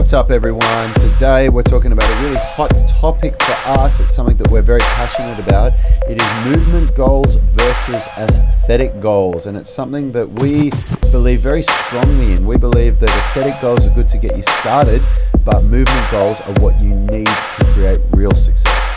What's up, everyone? Today we're talking about a really hot topic for us. It's something that we're very passionate about. It is movement goals versus aesthetic goals, and it's something that we believe very strongly in. We believe that aesthetic goals are good to get you started, but movement goals are what you need to create real success.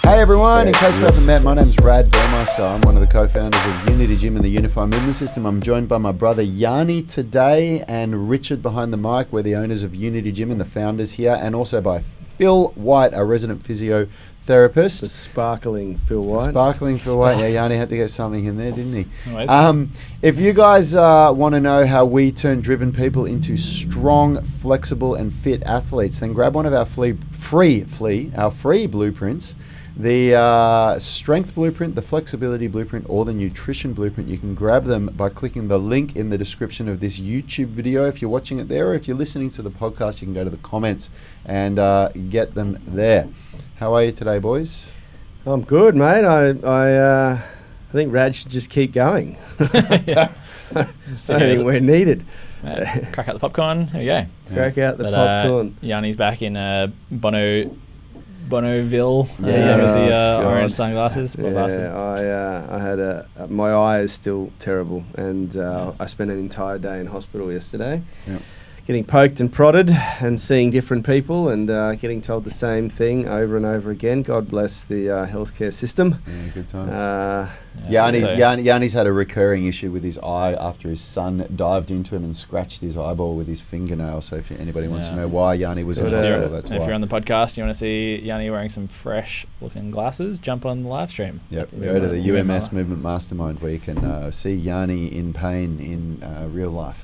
Hey everyone, in case we haven't met, my name's Rad Burmeister. I'm one of the co-founders of Unity Gym and the Unified Movement System. I'm joined by my brother Yanni today and Richard behind the mic. We're the owners of Unity Gym and the founders here, and also by Phil White, our resident physiotherapist. The sparkling Phil White. Sparkling Phil White. Yeah, Yanni had to get something in there, didn't he? Nice. If you guys want to know how we turn driven people into strong, flexible, and fit athletes, then grab one of our free blueprints. The strength blueprint, the flexibility blueprint, or the nutrition blueprint. You can grab them by clicking the link in the description of this YouTube video if you're watching it there, or if you're listening to the podcast, you can go to the comments and get them there. How are you today, boys? I'm good, mate. I think Rad should just keep going. I think we're needed. Crack out the popcorn. There we go. Crack out the popcorn. Yanni's back in Bonoville with God. the orange sunglasses. I had my eye is still terrible, and I spent an entire day in hospital yesterday. Yep. Getting poked and prodded and seeing different people and getting told the same thing over and over again. God bless the healthcare system. Yeah, good times. Yanni's had a recurring issue with his eye after his son dived into him and scratched his eyeball with his fingernail. So if anybody wants to know why Yanni was in hospital, that's why. If you're on the podcast, you want to see Yanni wearing some fresh looking glasses, jump on the live stream. Yep, go to the UMS Movement Mastermind where you can see Yanni in pain in real life.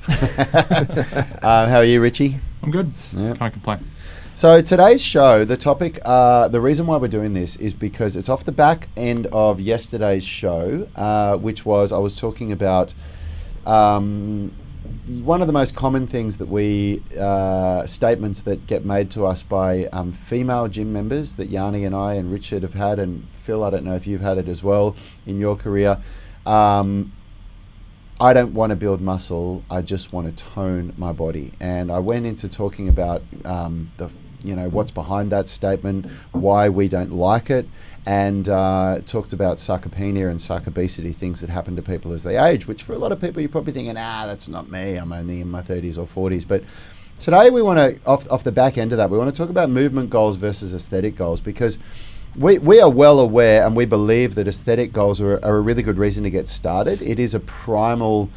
How are you, Richie? I'm good. Yeah. Can't complain. So today's show, the topic, the reason why we're doing this is because it's off the back end of yesterday's show, which was I was talking about one of the most common things that statements that get made to us by female gym members that Yanni and I and Richard have had, and Phil, I don't know if you've had it as well in your career. I don't want to build muscle. I just want to tone my body. And I went into talking about what's behind that statement, why we don't like it, and talked about sarcopenia and sarcobesity, things that happen to people as they age, which for a lot of people you're probably thinking, that's not me. I'm only in my 30s or 40s. But today we want to, off the back end of that, we want to talk about movement goals versus aesthetic goals, because we are well aware and we believe that aesthetic goals are a really good reason to get started. It is a primal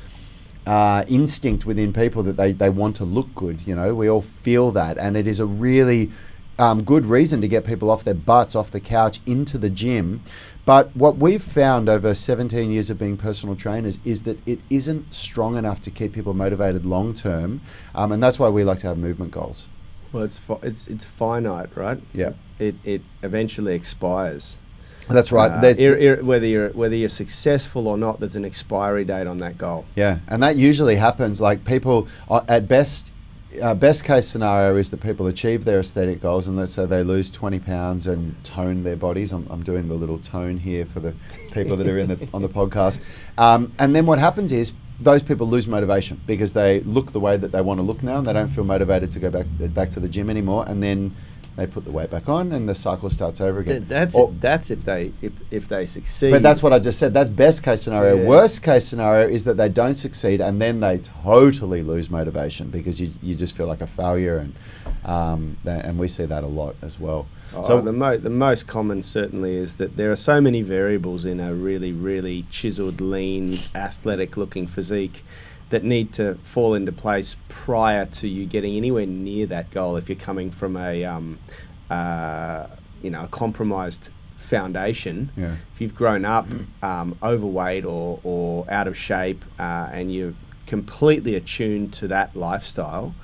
instinct within people that they want to look good. You know, we all feel that, and it is a really good reason to get people off their butts, off the couch, into the gym. But what we've found over 17 years of being personal trainers is that it isn't strong enough to keep people motivated long term, and that's why we like to have movement goals. Well, it's finite, right? Yeah. It eventually expires. That's right. Whether you're successful or not, there's an expiry date on that goal. Yeah, and that usually happens. Like people, at best case scenario is that people achieve their aesthetic goals, and let's say they lose 20 pounds and tone their bodies. I'm doing the little tone here for the people that are on the podcast. And then what happens is those people lose motivation because they look the way that they want to look now, and they don't feel motivated to go back to the gym anymore. And then they put the weight back on, and the cycle starts over again. That's if they succeed. But that's what I just said. That's best case scenario. Yeah. Worst case scenario is that they don't succeed, and then they totally lose motivation because you just feel like a failure, and we see that a lot as well. So the most common certainly is that there are so many variables in a really, really chiseled, lean, athletic-looking physique that need to fall into place prior to you getting anywhere near that goal. If you're coming from a compromised foundation, if you've grown up overweight or out of shape, and you're completely attuned to that lifestyle,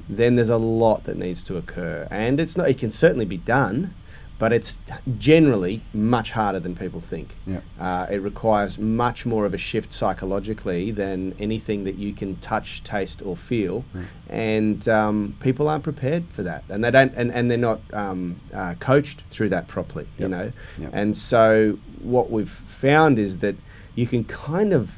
then there's a lot that needs to occur. And it can certainly be done, but it's generally much harder than people think. It requires much more of a shift psychologically than anything that you can touch, taste, or feel. And people aren't prepared for that, and they don't, and they're not coached through that properly. You know, and so what we've found is that you can kind of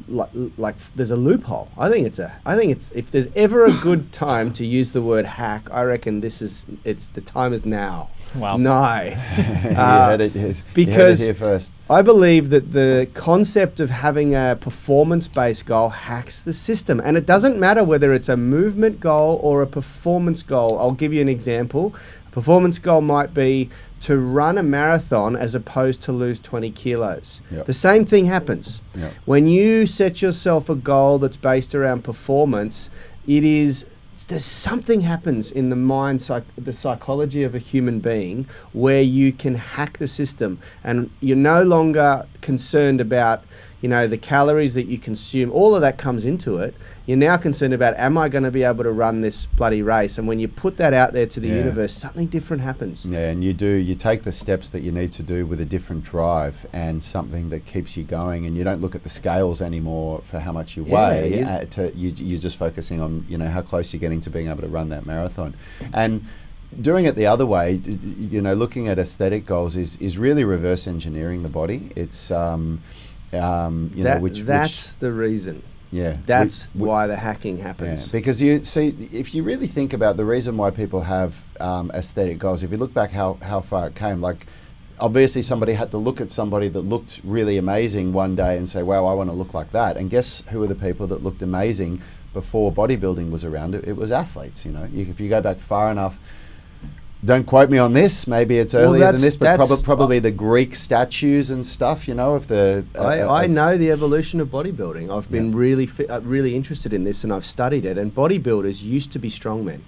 like there's a loophole. I think it's if there's ever a good time to use the word hack, I reckon the time is now. Wow. No. Because here first. I believe that the concept of having a performance-based goal hacks the system. And it doesn't matter whether it's a movement goal or a performance goal. I'll give you an example. A performance goal might be to run a marathon as opposed to lose 20 kilos. Yep. The same thing happens. Yep. When you set yourself a goal that's based around performance, there's something happens in the mind, the psychology of a human being, where you can hack the system, and you're no longer concerned about, the calories that you consume. All of that comes into it. You're now concerned about, am I going to be able to run this bloody race? And when you put that out there to the universe, something different happens. Yeah, and you take the steps that you need to do with a different drive and something that keeps you going, and you don't look at the scales anymore for how much you weigh. You're just focusing on, how close you're getting to being able to run that marathon. And doing it the other way, looking at aesthetic goals is really reverse engineering the body. It's that's the reason. Yeah, that's why the hacking happens. Yeah, because you see, if you really think about the reason why people have aesthetic goals, if you look back how far it came, like obviously somebody had to look at somebody that looked really amazing one day and say, wow, I want to look like that. And guess who were the people that looked amazing before bodybuilding was around? It was athletes. If you go back far enough. Don't quote me on this. Maybe it's earlier than this, but probably the Greek statues and stuff. Of the. I know the evolution of bodybuilding. I've been really interested in this, and I've studied it. And bodybuilders used to be strongmen.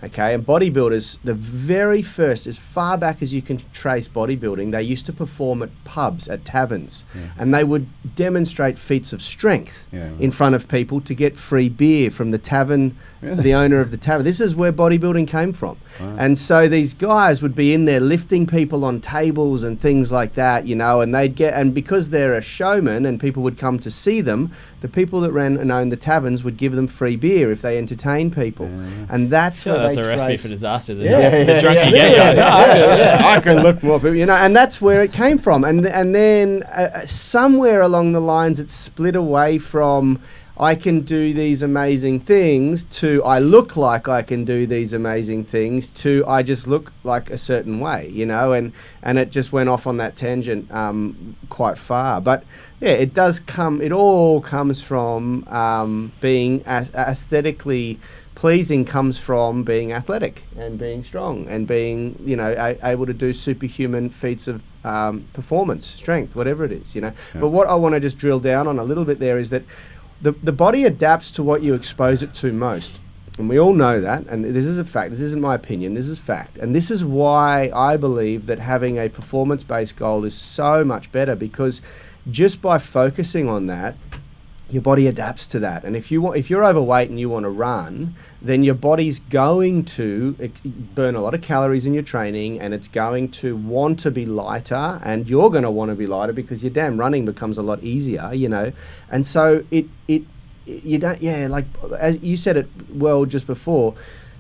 Okay, and bodybuilders, the very first, as far back as you can trace bodybuilding, they used to perform at pubs, at taverns, and they would demonstrate feats of strength in front of people to get free beer from the tavern, the owner of the tavern. This is where bodybuilding came from. Wow. And so these guys would be in there lifting people on tables and things like that, and because they're a showman and people would come to see them, the people that ran and owned the taverns would give them free beer if they entertained people. And that's what that's a recipe for disaster. The drunk you get. I can lift more people, and that's where it came from. And then somewhere along the lines, it split away from I can do these amazing things to I look like I can do these amazing things to I just look like a certain way, and it just went off on that tangent quite far. But yeah, it all comes from being aesthetically pleasing, comes from being athletic and being strong and being, able to do superhuman feats of performance, strength, whatever it is, But what I want to just drill down on a little bit there is that the body adapts to what you expose it to most. And we all know that, and this is a fact. This isn't my opinion, this is fact. And this is why I believe that having a performance-based goal is so much better, because just by focusing on that, your body adapts to that. And if you're overweight and you want to run, then your body's going to burn a lot of calories in your training, and it's going to want to be lighter, and you're going to want to be lighter because your damn running becomes a lot easier, And so you don't, like as you said it well just before,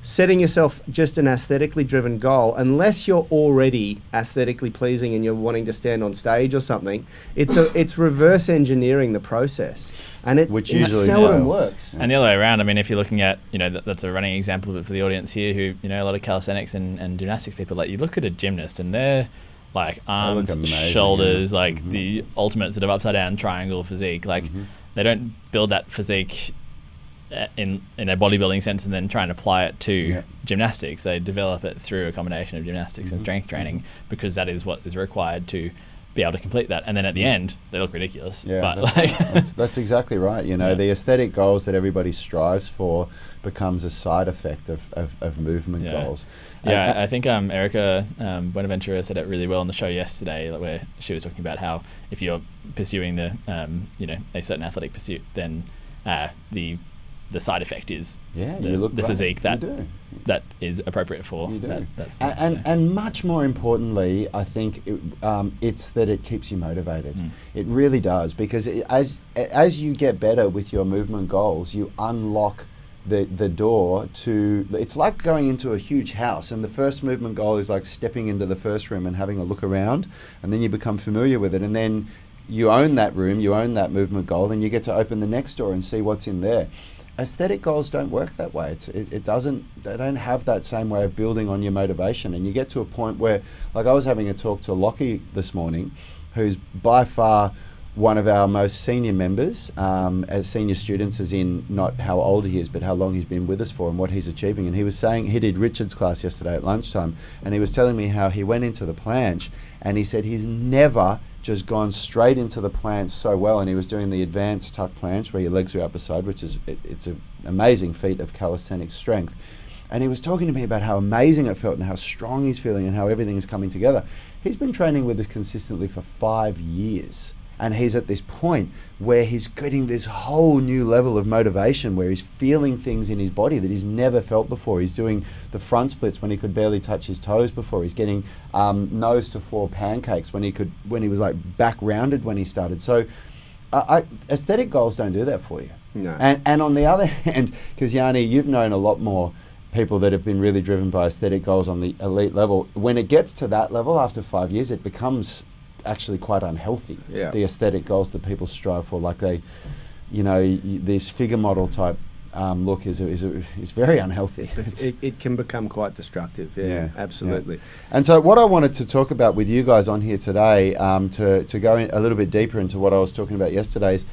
setting yourself just an aesthetically driven goal, unless you're already aesthetically pleasing and you're wanting to stand on stage or something, it's reverse engineering the process, and it seldom works. And the other way around, I mean, if you're looking at, that's a running example for the audience here who, a lot of calisthenics and gymnastics people, like you look at a gymnast and they're like arms, amazing, shoulders, like the ultimate sort of upside down triangle physique. Like they don't build that physique in a bodybuilding sense and then try and apply it to gymnastics. They develop it through a combination of gymnastics and strength training, because that is what is required to be able to complete that. And then at the end, they look ridiculous. Yeah, that's exactly right. The aesthetic goals that everybody strives for becomes a side effect of movement goals. Yeah, I think Erica Buenaventura said it really well on the show yesterday, where she was talking about how if you're pursuing a certain athletic pursuit, then the side effect is the physique that is appropriate for that. And much more importantly, I think it's that it keeps you motivated. It really does, because as you get better with your movement goals, you unlock the door to, it's like going into a huge house, and the first movement goal is like stepping into the first room and having a look around, and then you become familiar with it, and then you own that room, you own that movement goal, and you get to open the next door and see what's in there. Aesthetic goals don't work that way. They don't have that same way of building on your motivation. And you get to a point where, like I was having a talk to Lockie this morning, who's by far one of our most senior members, as senior students, as in not how old he is, but how long he's been with us for and what he's achieving. And he was saying, he did Richard's class yesterday at lunchtime, and he was telling me how he went into the planche, and he said he's never just gone straight into the planche so well. And he was doing the advanced tuck planche where your legs are up beside, which is, it's an amazing feat of calisthenic strength. And he was talking to me about how amazing it felt and how strong he's feeling and how everything is coming together. He's been training with us consistently for 5 years. And he's at this point where he's getting this whole new level of motivation, where he's feeling things in his body that he's never felt before. He's doing the front splits when he could barely touch his toes before. He's getting nose to floor pancakes when he was like back rounded when he started. So aesthetic goals don't do that for you. No. And on the other hand, because Yanni, you've known a lot more people that have been really driven by aesthetic goals on the elite level. When it gets to that level after 5 years, it becomes actually quite unhealthy. Yeah. The aesthetic goals that people strive for, like this figure model type look is very unhealthy. It can become quite destructive. Yeah, absolutely. Yeah. And so what I wanted to talk about with you guys on here today, to go in a little bit deeper into what I was talking about yesterday, is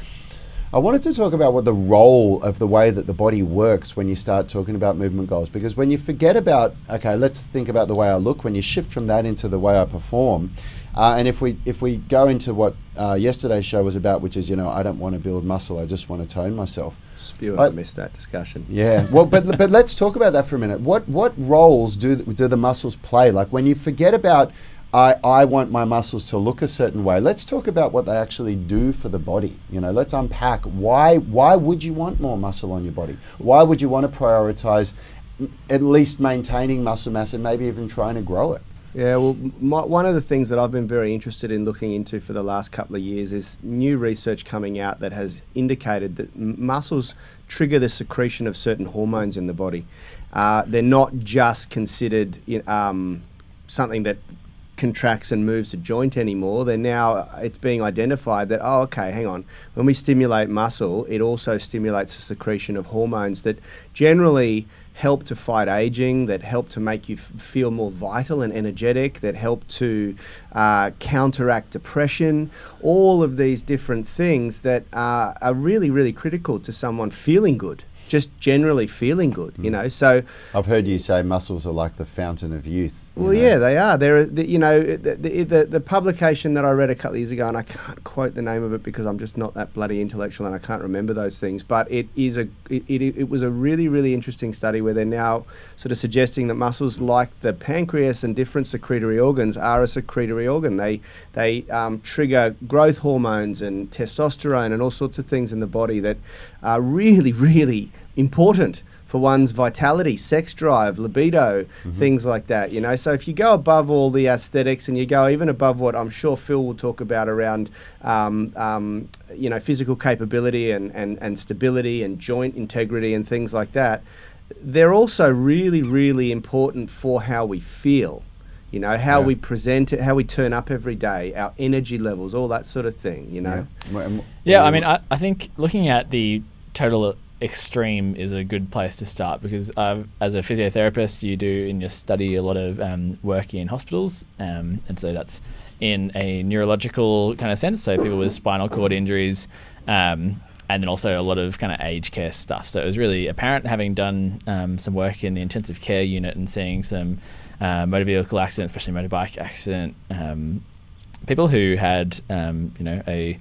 I wanted to talk about what the role of the way that the body works when you start talking about movement goals. Because when you forget about, okay, let's think about the way I look, when you shift from that into the way I perform, and if we go into what yesterday's show was about, which is, I don't want to build muscle, I just want to tone myself. I missed that discussion. Yeah, well, but let's talk about that for a minute. What roles do the muscles play? Like when you forget about, I want my muscles to look a certain way. Let's talk about what they actually do for the body. Let's unpack why would you want more muscle on your body? Why would you want to prioritize at least maintaining muscle mass and maybe even trying to grow it? Yeah, well, one of the things that I've been very interested in looking into for the last couple of years is new research coming out that has indicated that muscles trigger the secretion of certain hormones in the body. They're not just considered something that contracts and moves a joint anymore. It's being identified that, hang on, when we stimulate muscle, it also stimulates the secretion of hormones that generally help to fight aging, that help to make you feel more vital and energetic, that help to counteract depression, all of these different things that are really, really critical to someone feeling good, just generally feeling good, So I've heard you say muscles are like the fountain of youth. Well, yeah, they are. They're, the publication that I read a couple of years ago, and I can't quote the name of it because I'm just not that bloody intellectual and I can't remember those things. But it was a really, really interesting study where they're now sort of suggesting that muscles, like the pancreas and different secretory organs, are a secretory organ. They trigger growth hormones and testosterone and all sorts of things in the body that are really, really important for one's vitality, sex drive, libido, things like that, So if you go above all the aesthetics and you go even above what I'm sure Phil will talk about around, physical capability and stability and joint integrity and things like that, they're also really, really important for how we feel. How we present it, how we turn up every day, our energy levels, all that sort of thing, Yeah, I mean, I think looking at the total extreme is a good place to start because as a physiotherapist, you do in your study a lot of work in hospitals, and so that's in a neurological kind of sense, so people with spinal cord injuries, and then also a lot of kind of aged care stuff. So it was really apparent, having done some work in the intensive care unit and seeing some motor vehicle accident, especially motorbike accident, people who had a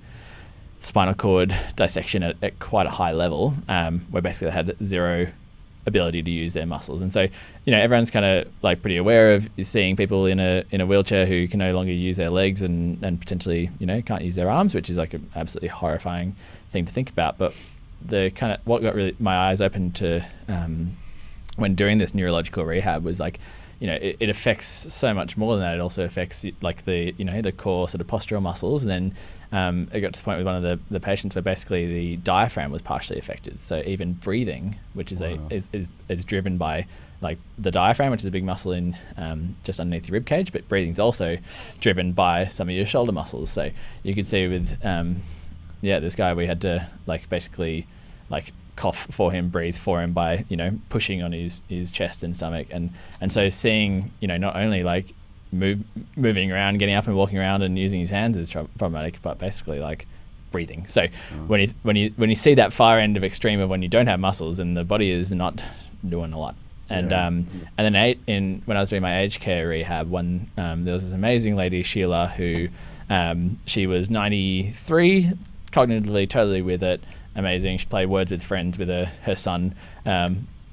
spinal cord dissection at quite a high level, where basically they had zero ability to use their muscles. And so, everyone's kind of like pretty aware of seeing people in a wheelchair who can no longer use their legs and potentially, can't use their arms, which is like an absolutely horrifying thing to think about. But what got really my eyes open to when doing this neurological rehab was like, it affects so much more than that. It also affects like the core sort of postural muscles, and then it got to the point with one of the patients where basically the diaphragm was partially affected. So even breathing, which is is driven by like the diaphragm, which is a big muscle in just underneath your rib cage, but breathing's also driven by some of your shoulder muscles. So you could see with this guy, we had to like basically like cough for him, breathe for him by pushing on his chest and stomach, and so seeing not only like moving around, getting up and walking around and using his hands is problematic, but basically like breathing. So when you see that far end of extreme of when you don't have muscles and the body is not doing a lot. And and then when I was doing my aged care rehab, there was this amazing lady, Sheila, who she was 93, cognitively totally with it, amazing. She played Words with Friends with her son,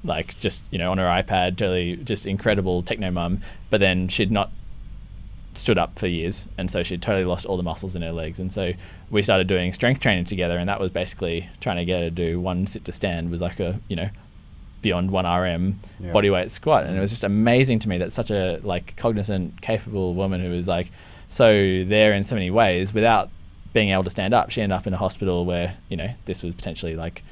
like just on her iPad, totally just incredible techno mum. But then she'd not stood up for years, and so she'd totally lost all the muscles in her legs. And so we started doing strength training together, and that was basically trying to get her to do one sit to stand was like a beyond 1 RM bodyweight squat. And it was just amazing to me that such a like cognizant, capable woman who was like so there in so many ways without being able to stand up, she ended up in a hospital where this was potentially like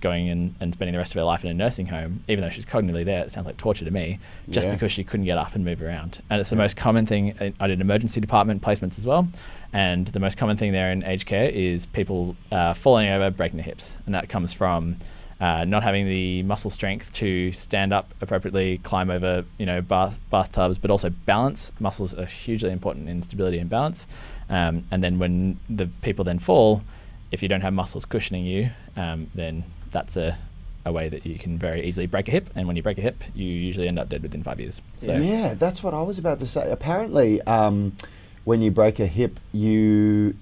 going and spending the rest of her life in a nursing home, even though she's cognitively there. It sounds like torture to me, just because she couldn't get up and move around. And it's the most common thing. I did emergency department placements as well, and the most common thing there in aged care is people falling over, breaking their hips, and that comes from not having the muscle strength to stand up appropriately, climb over bathtubs, but also balance. Muscles are hugely important in stability and balance. And then when the people then fall, if you don't have muscles cushioning you, then that's a way that you can very easily break a hip. And when you break a hip, you usually end up dead within 5 years. So yeah, that's what I was about to say. Apparently, when you break a hip, you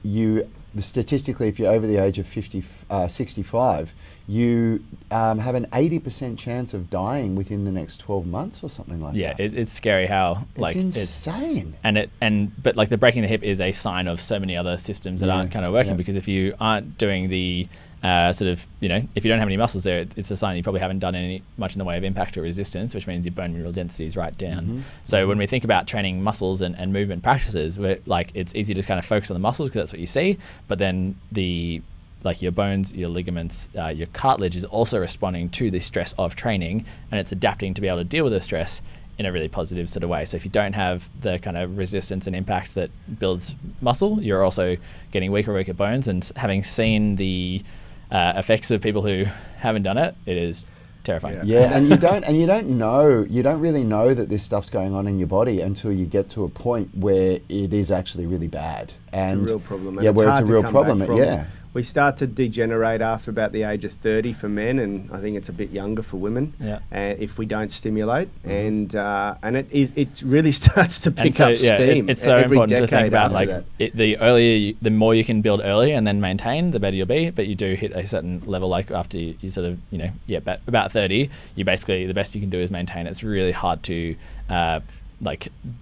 statistically, if you're over the age of 65, you have an 80% chance of dying within the next 12 months or something like that. Yeah, it's scary how like it's insane. But like the breaking the hip is a sign of so many other systems that aren't kind of working, because if you aren't doing the if you don't have any muscles there, it's a sign you probably haven't done much in the way of impact or resistance, which means your bone mineral density is right down. So when we think about training muscles and movement practices, it's easy to kind of focus on the muscles because that's what you see, but then your bones, your ligaments, your cartilage is also responding to the stress of training, and it's adapting to be able to deal with the stress in a really positive sort of way. So if you don't have the kind of resistance and impact that builds muscle, you're also getting weaker bones. And having seen the effects of people who haven't done it, it is terrifying. Yeah, and you don't really know that this stuff's going on in your body until you get to a point where it is actually really bad. And it's a real problem. And where it's a real problem. We start to degenerate after about the age of 30 for men, and I think it's a bit younger for women. If we don't stimulate, and it really starts to pick up steam. It's so important to think about the more you can build early and then maintain, the better you'll be. But you do hit a certain level, like after you sort of about 30, you basically the best you can do is maintain. It's really hard to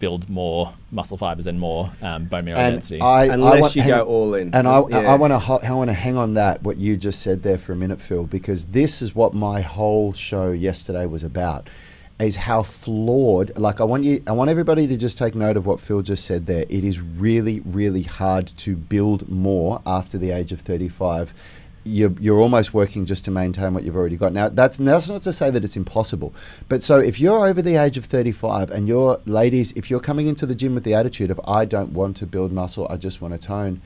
build more muscle fibers and more bone mineral density. Unless you go all in. And I want to hang on that, what you just said there for a minute, Phil, because this is what my whole show yesterday was about, is how flawed, I want everybody to just take note of what Phil just said there. It is really, really hard to build more after the age of 35. You're almost working just to maintain what you've already got. Now, that's not to say that it's impossible. But so if you're over the age of 35 and if you're coming into the gym with the attitude of, I don't want to build muscle, I just want to tone,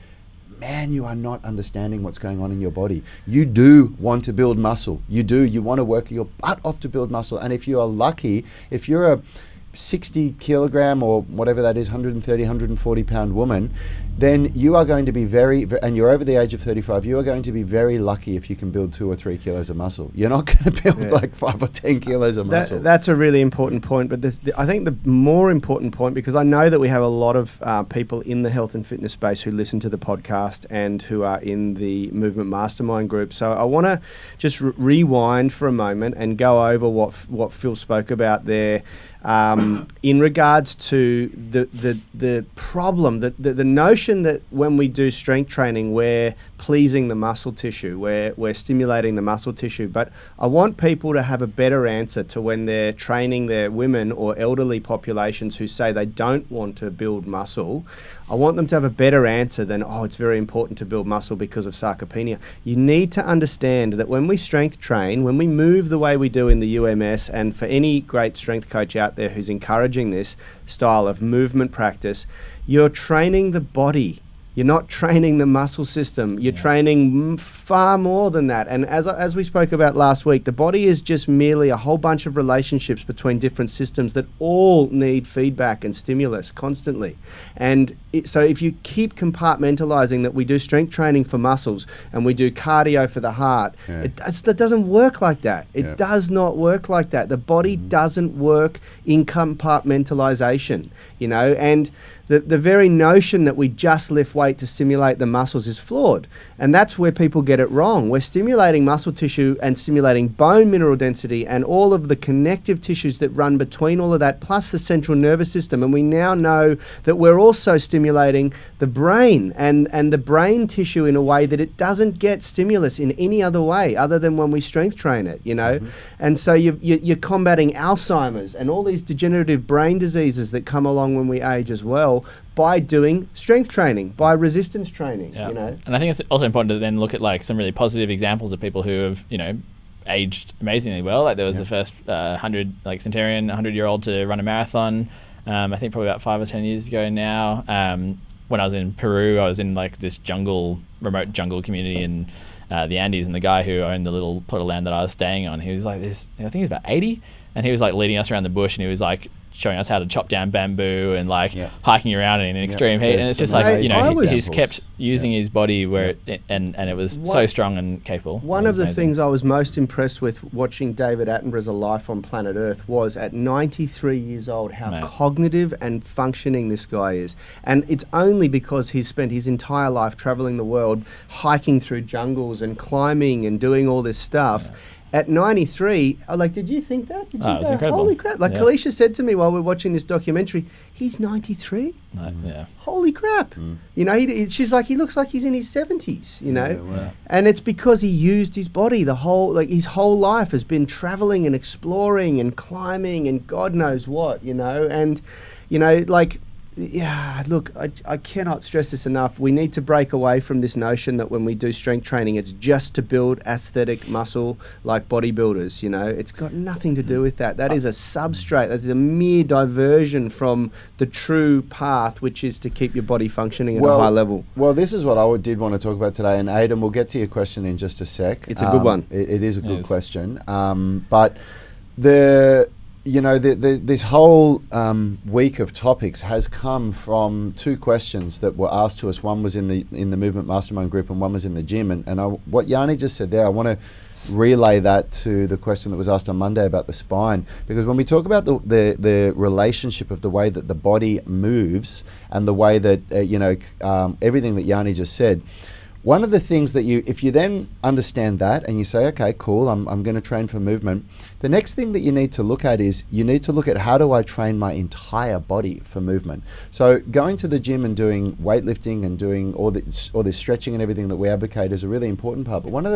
man, you are not understanding what's going on in your body. You do want to build muscle. You want to work your butt off to build muscle. And if you are lucky, if you're a 60 kilogram or whatever that is, 130, 140 pound woman, then you are going to be and you're over the age of 35, you are going to be very lucky if you can build 2 or 3 kilos of muscle. You're not going to build 5 or 10 kilos of muscle. That's a really important point. But I think the more important point, because I know that we have a lot of people in the health and fitness space who listen to the podcast and who are in the Movement Mastermind group. So I want to just rewind for a moment and go over what Phil spoke about there. In regards to the problem, the notion that when we do strength training we're pleasing the muscle tissue. We're stimulating the muscle tissue. But I want people to have a better answer to when they're training their women or elderly populations who say they don't want to build muscle. I want them to have a better answer than, oh, it's very important to build muscle because of sarcopenia. You need to understand that when we strength train, when we move the way we do in the UMS, and for any great strength coach out there who's encouraging this style of movement practice, you're training the body. You're not training the muscle system. You're training far more than that. And as we spoke about last week, the body is just merely a whole bunch of relationships between different systems that all need feedback and stimulus constantly. And so if you keep compartmentalizing that we do strength training for muscles and we do cardio for the heart, it doesn't work like that. It does not work like that. The body doesn't work in compartmentalization, you know, and the very notion that we just lift weight to stimulate the muscles is flawed. And that's where people get it wrong. We're stimulating muscle tissue and stimulating bone mineral density and all of the connective tissues that run between all of that, plus the central nervous system. And we now know that we're also stimulating the brain and the brain tissue in a way that it doesn't get stimulus in any other way other than when we strength train it, you know. And so you're combating Alzheimer's and all these degenerative brain diseases that come along when we age as well, by doing strength training, by resistance training, you know. And I think it's also important to then look at like some really positive examples of people who have, you know, aged amazingly well. Like there was the first 100-year-old to run a marathon, I think probably about 5 or 10 years ago now. When I was in Peru, I was in like this remote jungle community in the Andes, and the guy who owned the little plot of land that I was staying on, he was like this, I think he was about 80, and he was like leading us around the bush, and he was like showing us how to chop down bamboo and like hiking around in an extreme heat. And it's just like, you know, he's kept using his body where and it was so strong and capable. One of the things I was most impressed with watching David Attenborough's A Life on Planet Earth was at 93 years old how cognitive and functioning this guy is. And it's only because he's spent his entire life traveling the world, hiking through jungles and climbing and doing all this stuff. At 93, like, did you think that? Did you it was incredible. Holy crap. Like, Kalisha said to me while we were watching this documentary, he's 93? Holy crap. You know, she's like, he looks like he's in his 70s, you know? And it's because he used his body. His whole life has been traveling and exploring and climbing and God knows what, you know? And, you know, like, look, I cannot stress this enough. We need to break away from this notion that when we do strength training, it's just to build aesthetic muscle like bodybuilders, you know. It's got nothing to do with that. That is a substrate. That's a mere diversion from the true path, which is to keep your body functioning at a high level. Well, this is what I did want to talk about today. And Aidan, we'll get to your question in just a sec. It's a good one. It is a good question. But this whole week of topics has come from two questions that were asked to us. One was in the Movement Mastermind group, and one was in the gym. And what Yanni just said there, I want to relay that to the question that was asked on Monday about the spine, because when we talk about the relationship of the way that the body moves and the way that everything that Yanni just said. One of the things that if you then understand that and you say, okay, cool, I'm going to train for movement, the next thing that you need to look at is you need to look at how do I train my entire body for movement. So going to the gym and doing weightlifting and doing all this stretching and everything that we advocate is a really important part. But one of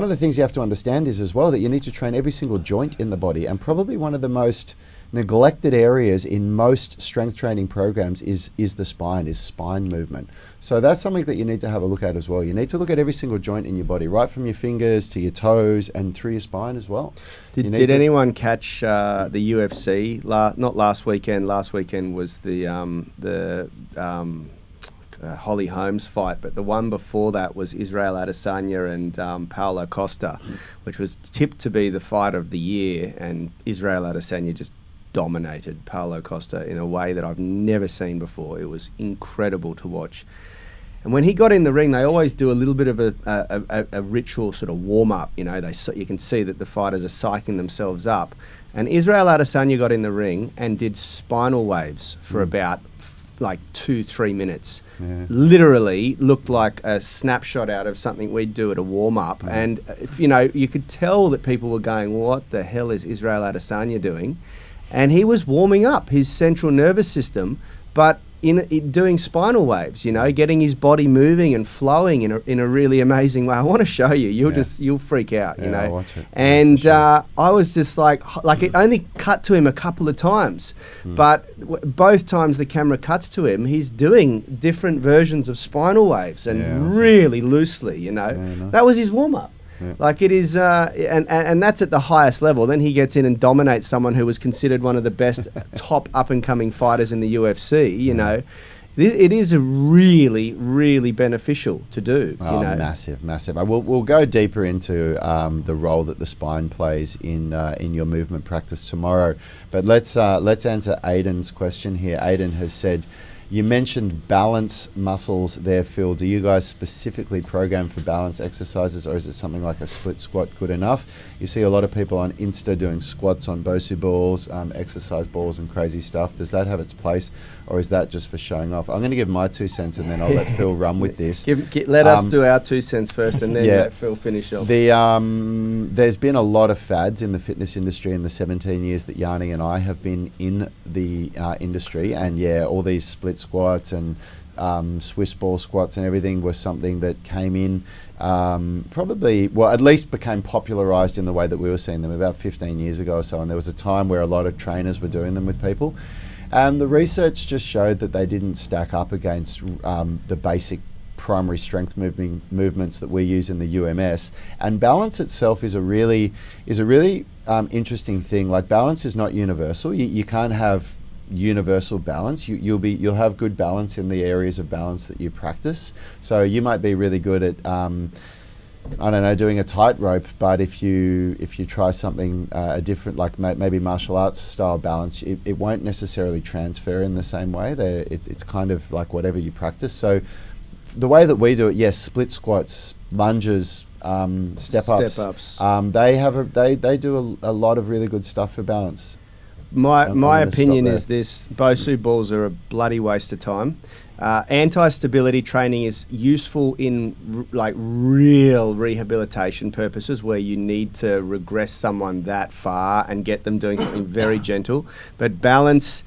the things you have to understand is as well that you need to train every single joint in the body, and probably one of the most neglected areas in most strength training programs is the spine, is spine movement. So that's something that you need to have a look at as well. You need to look at every single joint in your body, right from your fingers to your toes and through your spine as well. Did anyone catch the UFC? Not last weekend. Last weekend was the Holly Holmes fight, but the one before that was Israel Adesanya and Paulo Costa, which was tipped to be the fight of the year, and Israel Adesanya just dominated Paulo Costa in a way that I've never seen before. It was incredible to watch. And when he got in the ring, they always do a little bit of a ritual sort of warm-up. You know, you can see that the fighters are psyching themselves up. And Israel Adesanya got in the ring and did spinal waves for about 2-3 minutes. Literally looked like a snapshot out of something we'd do at a warm-up. And, you could tell that people were going, what the hell is Israel Adesanya doing? And he was warming up his central nervous system, but doing spinal waves, getting his body moving and flowing in a really amazing way. I want to show you. You'll freak out, I'll watch it. And I was just like it only cut to him a couple of times, but both times the camera cuts to him, he's doing different versions of spinal waves and really loosely, That was his warm up. Yeah. Like it is, and that's at the highest level. Then he gets in and dominates someone who was considered one of the best top up-and-coming fighters in the UFC, It is really, really beneficial to do. Massive. We'll go deeper into the role that the spine plays in your movement practice tomorrow. But let's answer Aiden's question here. Aiden has said, you mentioned balance muscles there, Phil. Do you guys specifically program for balance exercises, or is it something like a split squat good enough? You see a lot of people on Insta doing squats on Bosu balls, exercise balls and crazy stuff. Does that have its place, or is that just for showing off? I'm going to give my 2 cents and then I'll let Phil run with this. Let us do our 2 cents first and then let Phil finish off. There's been a lot of fads in the fitness industry in the 17 years that Yanni and I have been in the industry, and all these split squats and Swiss ball squats and everything was something that came in at least became popularized in the way that we were seeing them about 15 years ago or so, and there was a time where a lot of trainers were doing them with people, and the research just showed that they didn't stack up against the basic primary strength movements that we use in the UMS. And balance itself is a really interesting thing. Like, balance is not universal. You can't have universal balance. You'll have good balance in the areas of balance that you practice. So you might be really good at doing a tightrope, but if you try something different, like maybe martial arts style balance, it won't necessarily transfer in the same way. It's kind of like whatever you practice. So the way that we do it, yes, split squats, lunges, step ups. They do a lot of really good stuff for balance. My opinion is this: Bosu balls are a bloody waste of time. Anti-stability training is useful in real rehabilitation purposes, where you need to regress someone that far and get them doing something very gentle. But balance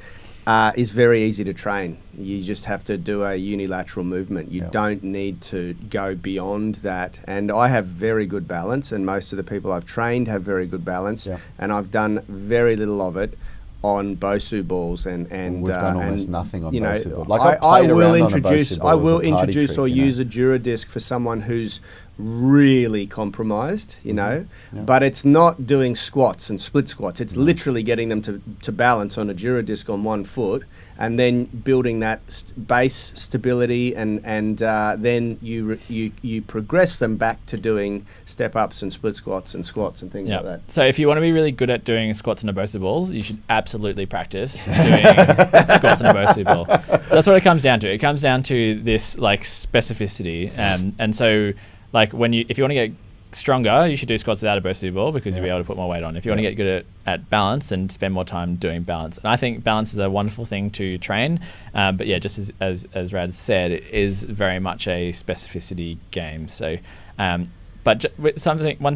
is very easy to train. You just have to do a unilateral movement. You don't need to go beyond that. And I have very good balance, and most of the people I've trained have very good balance. And I've done very little of it on Bosu balls, and we've done almost nothing on Bosu balls. I will introduce or use a DuraDisc for someone who's really compromised, but it's not doing squats and split squats. It's literally getting them to balance on a DuraDisc on one foot, and then building that base stability, and then you progress them back to doing step ups and split squats and things like that. So if you want to be really good at doing squats on a Bosu balls, you should absolutely practice doing squats on a Bosu ball. That's what it comes down to. It comes down to this specificity, and so. If you want to get stronger, you should do squats without a Bosu ball, because you'll be able to put more weight on. If you want to get good at balance, and spend more time doing balance. And I think balance is a wonderful thing to train. But just as Rad said, it is very much a specificity game. So, one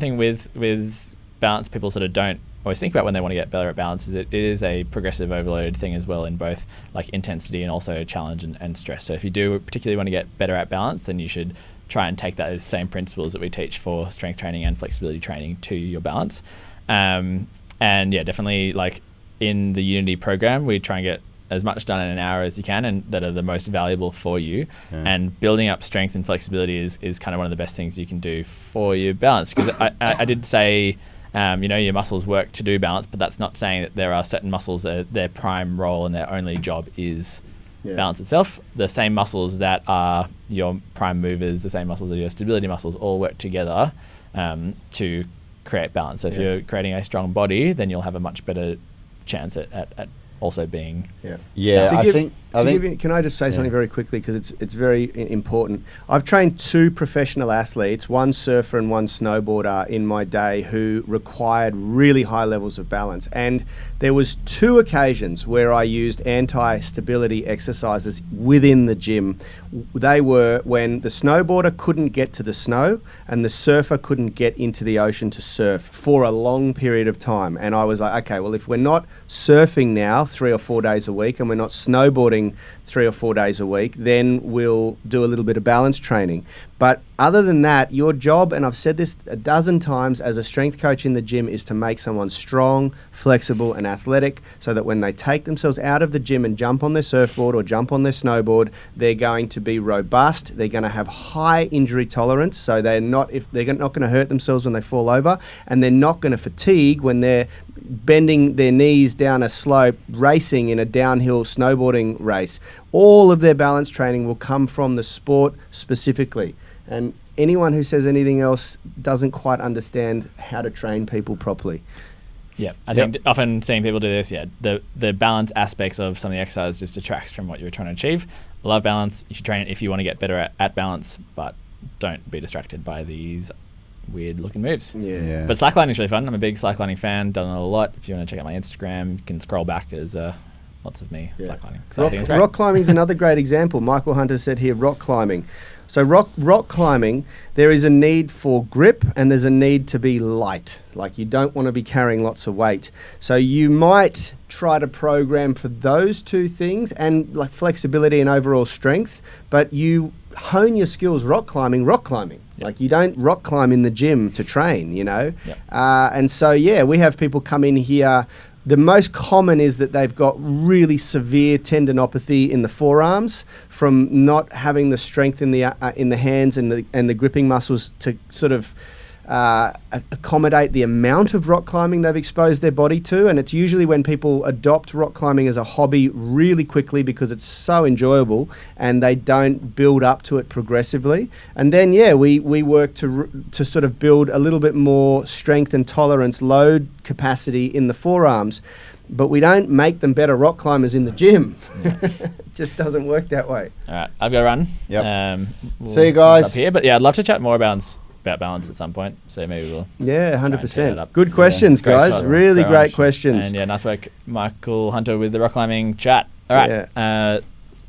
thing with balance, people sort of don't always think about when they want to get better at balance, is it is a progressive overload thing as well, in both intensity and also challenge and stress. So if you do particularly want to get better at balance, then you should try and take those same principles that we teach for strength training and flexibility training to your balance. Definitely in the Unity program, we try and get as much done in an hour as you can, and that are the most valuable for you. And building up strength and flexibility is kind of one of the best things you can do for your balance. Because I did say, your muscles work to do balance, but that's not saying that there are certain muscles that their prime role and their only job is balance itself. The same muscles that are your prime movers, the same muscles that are your stability muscles, all work together to create balance. So if you're creating a strong body, then you'll have a much better chance at also being can I just say something very quickly, because it's very important. I've trained 2 professional athletes, one surfer and one snowboarder, in my day, who required really high levels of balance, and there was 2 occasions where I used anti-stability exercises within the gym. They were when the snowboarder couldn't get to the snow and the surfer couldn't get into the ocean to surf for a long period of time. And I was like, okay, well, if we're not surfing now 3 or 4 days a week and we're not snowboarding 3 or 4 days a week, then we'll do a little bit of balance training. But other than that, your job, and I've said this a dozen times as a strength coach in the gym, is to make someone strong, flexible and athletic so that when they take themselves out of the gym and jump on their surfboard or jump on their snowboard, they're going to be robust, they're going to have high injury tolerance, so they're not going to hurt themselves when they fall over, and they're not going to fatigue when they're bending their knees down a slope racing in a downhill snowboarding race. All of their balance training will come from the sport specifically. And anyone who says anything else doesn't quite understand how to train people properly. Yeah, I think often seeing people do this, the balance aspects of some of the exercise just detracts from what you're trying to achieve. I love balance. You should train it if you want to get better at balance, but don't be distracted by these weird looking moves. Yeah. But slacklining is really fun. I'm a big slacklining fan, done it a lot. If you want to check out my Instagram, you can scroll back. There's lots of me slacklining. Rock climbing is another great example. Michael Hunter said here, rock climbing. So rock climbing, there is a need for grip and there's a need to be light. Like, you don't want to be carrying lots of weight. So you might try to program for those two things and like flexibility and overall strength, but you hone your skills rock climbing. Yep. Like, you don't rock climb in the gym to train, Yep. And so, we have people come in here. The most common is that they've got really severe tendinopathy in the forearms from not having the strength in the hands and the gripping muscles to sort of accommodate the amount of rock climbing they've exposed their body to. And it's usually when people adopt rock climbing as a hobby really quickly because it's so enjoyable and they don't build up to it progressively. And then, we work to sort of build a little bit more strength and tolerance, load capacity in the forearms. But we don't make them better rock climbers in the gym. It just doesn't work that way. All right, I've got to run. Yep. See you guys. Up here, but I'd love to chat more about balance at some point. So maybe we'll. Yeah, 100%. Good questions, guys. Really great questions. And nice work, Michael Hunter, with the rock climbing chat. All right. Yeah.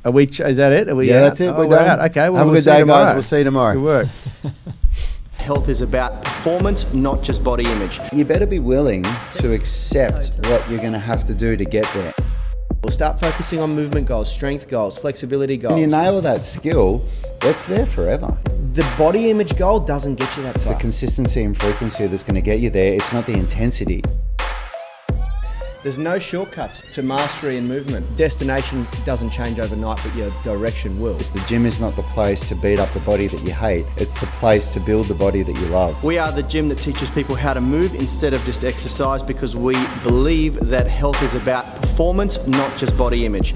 Is that it? Are we? Yeah, that's it. We're done. Okay. Well, have a good day, guys. We'll see you tomorrow. Good work. Health is about performance, not just body image. You better be willing to accept what you're going to have to do to get there. We'll start focusing on movement goals, strength goals, flexibility goals. When you nail that skill, it's there forever. The body image goal doesn't get you that far. It's the consistency and frequency that's going to get you there. It's not the intensity. There's no shortcuts to mastery and movement. Destination doesn't change overnight, but your direction will. The gym is not the place to beat up the body that you hate. It's the place to build the body that you love. We are the gym that teaches people how to move instead of just exercise, because we believe that health is about performance, not just body image.